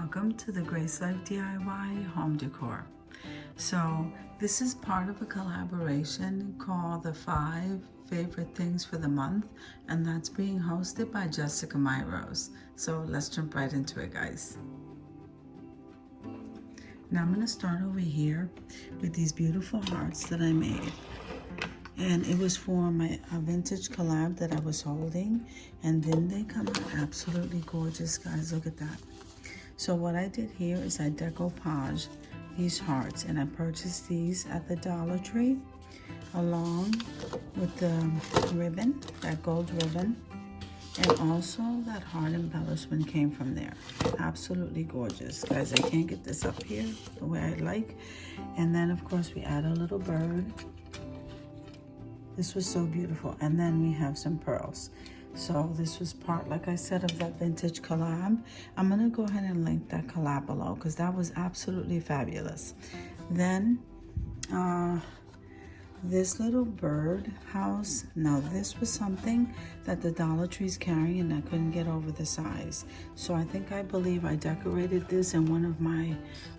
welcome to the Grace Life DIY Home Decor. So this is part of a collaboration called the 5 Favorite Things for the Month, and that's being hosted by Jessica Myrose. So let's jump right into it, guys. Now I'm going to start over here with these beautiful hearts that I made. And it was for my vintage collab that I was holding. And then they come out absolutely gorgeous, guys. Look at that. So what I did here is I decoupaged these hearts. And I purchased these at the Dollar Tree along with the ribbon, that gold ribbon. And also that heart embellishment came from there. Absolutely gorgeous. Guys, I can't get this up here the way I like. And then, of course, we add a little bird. This was so beautiful. And then we have some pearls. So this was part, like I said, of that vintage collab. I'm going to go ahead and link that collab below because that was absolutely fabulous. Then this little bird house. Now this was something that the Dollar Tree's carrying and I couldn't get over the size. So I believe I decorated this in one of my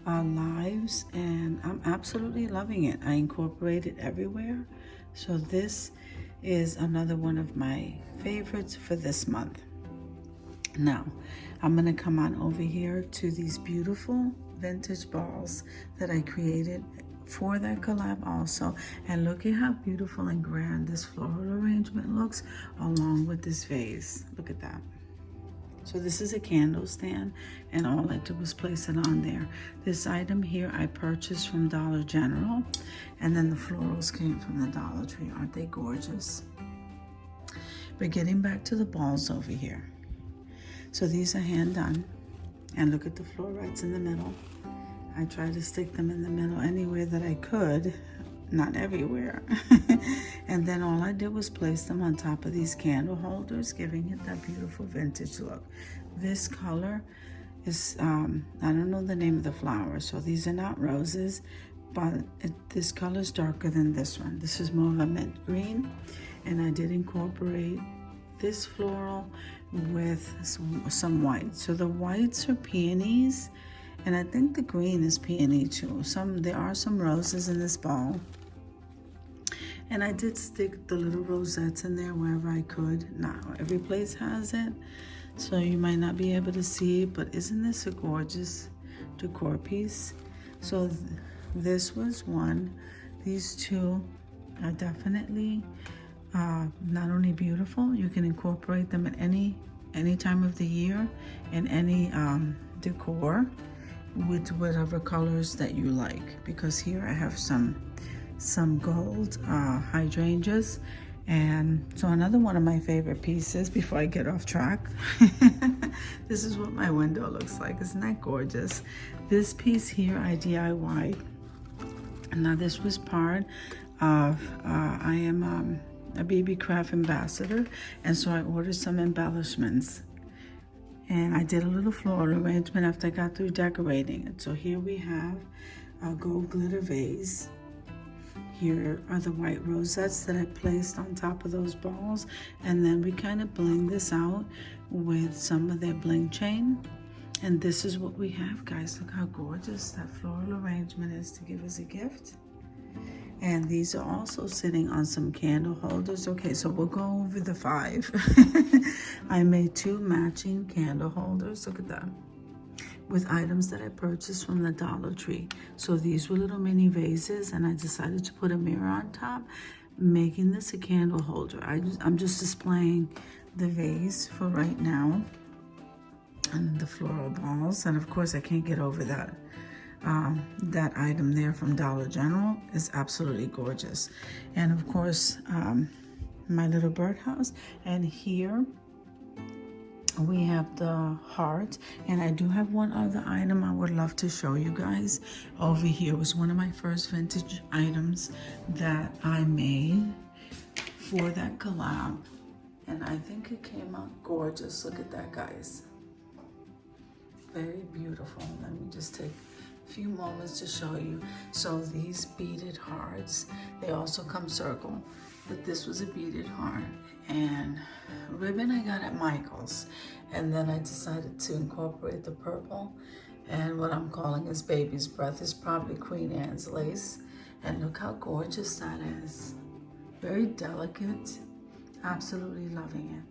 lives and I'm absolutely loving it. I incorporate it everywhere. So this is another one of my favorites for this month. Now, I'm gonna come on over here to these beautiful vintage balls that I created for that collab also. And look at how beautiful and grand this floral arrangement looks along with this vase. Look at that. So this is a candle stand and all I did was place it on there. This item here I purchased from Dollar General and then the florals came from the Dollar Tree. Aren't they gorgeous? But getting back to the balls over here. So these are hand done and look at the florets in the middle. I tried to stick them in the middle anywhere that I could, not everywhere. And then all I did was place them on top of these candle holders, giving it that beautiful vintage look. This color is, I don't know the name of the flower, so these are not roses, but this color is darker than this one. This is more of a mint green, and I did incorporate this floral with some white. So the whites are peonies, and I think the green is peony too. There are some roses in this ball. And I did stick the little rosettes in there wherever I could. Now, every place has it, so you might not be able to see it, but isn't this a gorgeous decor piece? So this was one. These two are definitely not only beautiful, you can incorporate them at any time of the year in any decor with whatever colors that you like. Because here I have some gold hydrangeas. And so another one of my favorite pieces before I get off track. This is what my window looks like. Isn't that gorgeous? This piece here I DIY'd. Now this was part of, I am a baby craft ambassador, and so I ordered some embellishments. And I did a little floral arrangement after I got through decorating it. So here we have a gold glitter vase. Here are the white rosettes that I placed on top of those balls. And then we kind of bling this out with some of their bling chain. And this is what we have, guys. Look how gorgeous that floral arrangement is to give as a gift. And these are also sitting on some candle holders. Okay, so we'll go over the 5. I made 2 matching candle holders. Look at that. With items that I purchased from the Dollar Tree. So these were little mini vases and I decided to put a mirror on top, making this a candle holder. I'm just displaying the vase for right now and the floral balls. And of course I can't get over that. That item there from Dollar General is absolutely gorgeous. And of course, my little birdhouse. And here we have the heart. And I do have one other item I would love to show you guys. Over here was one of my first vintage items that I made for that collab. And I think it came out gorgeous. Look at that, guys. Very beautiful. Let me just take few moments to show you. So these beaded hearts, they also come circle, but this was a beaded heart, and ribbon I got at Michael's, and then I decided to incorporate the purple And what I'm calling is baby's breath is probably Queen Anne's lace. And look how gorgeous that is. Very delicate. Absolutely loving it.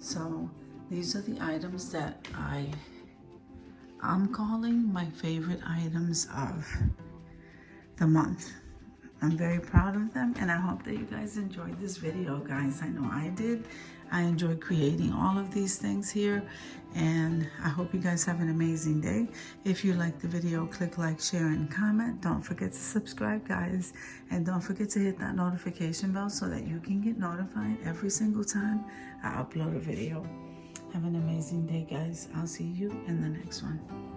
So these are the items that I'm calling my favorite items of the month. I'm very proud of them, and I hope that you guys enjoyed this video, guys. I know I did. I enjoyed creating all of these things here, and I hope you guys have an amazing day. If you like the video, click like, share, and comment. Don't forget to subscribe, guys, and don't forget to hit that notification bell so that you can get notified every single time I upload a video. Have an amazing day, guys. I'll see you in the next one.